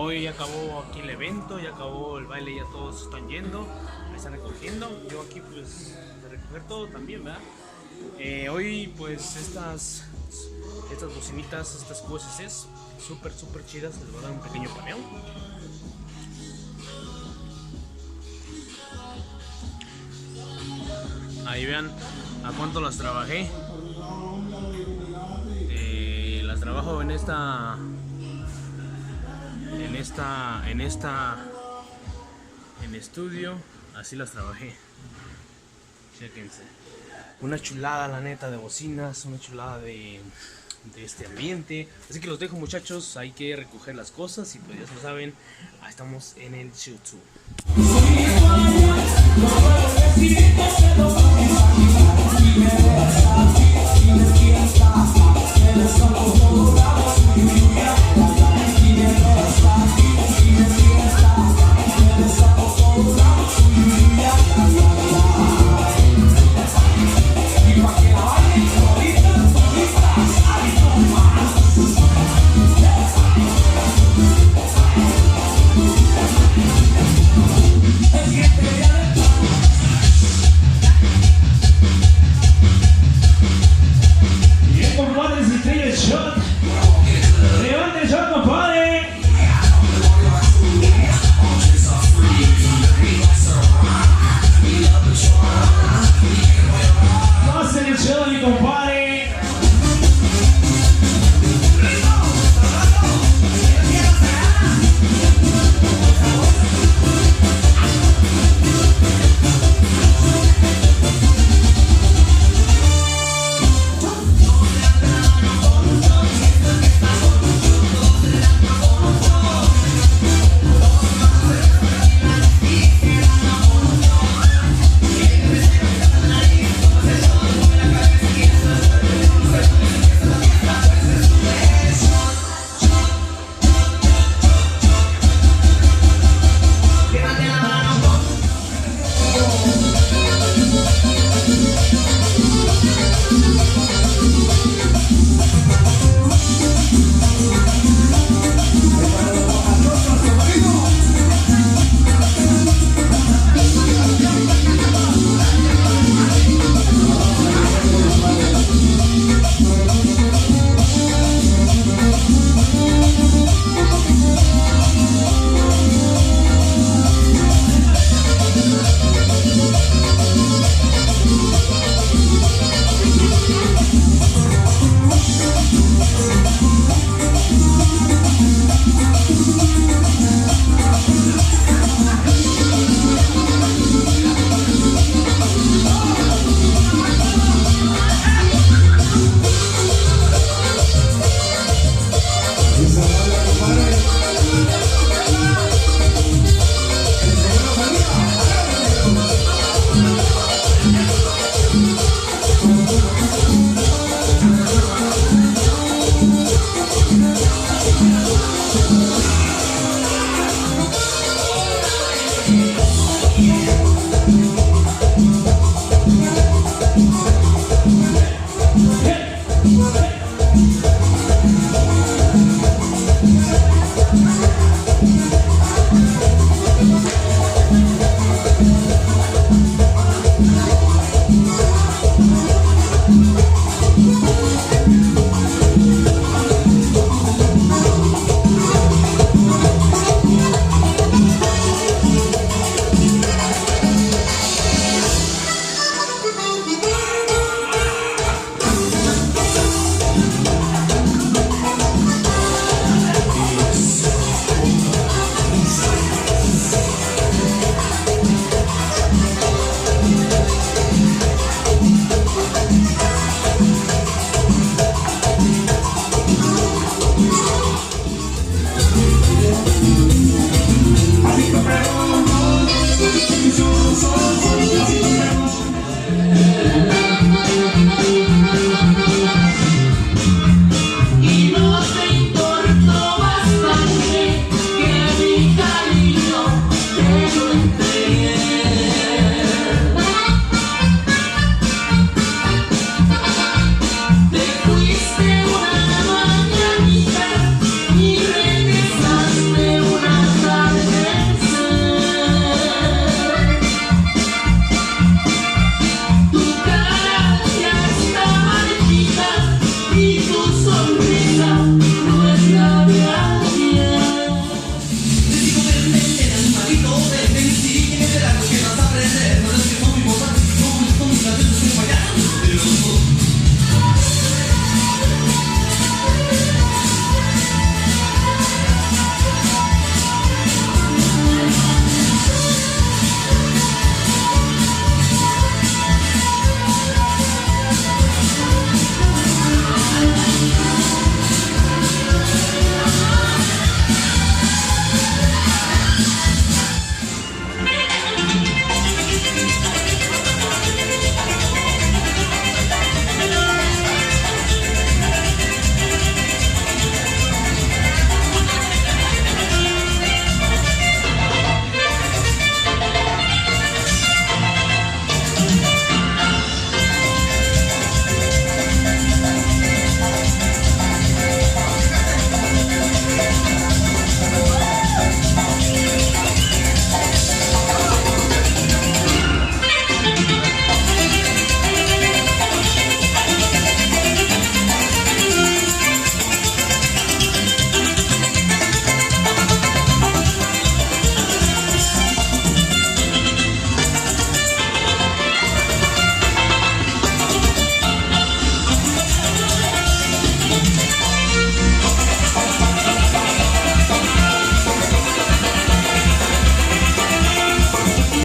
Hoy ya acabó aquí el evento, ya acabó el baile, ya todos están yendo, ahí están recogiendo. Yo aquí pues de recoger todo también, ¿verdad? Hoy pues estas bocinitas, estas QSCs súper chidas, les voy a dar un pequeño paneo. Ahí vean a cuánto las trabajé. Las trabajo en estudio, así las trabajé. Chéquense. Una chulada, la neta, de bocinas, una chulada de este ambiente. Así que los dejo, muchachos, hay que recoger las cosas y pues ya lo saben, ahí estamos en el YouTube. Let's go.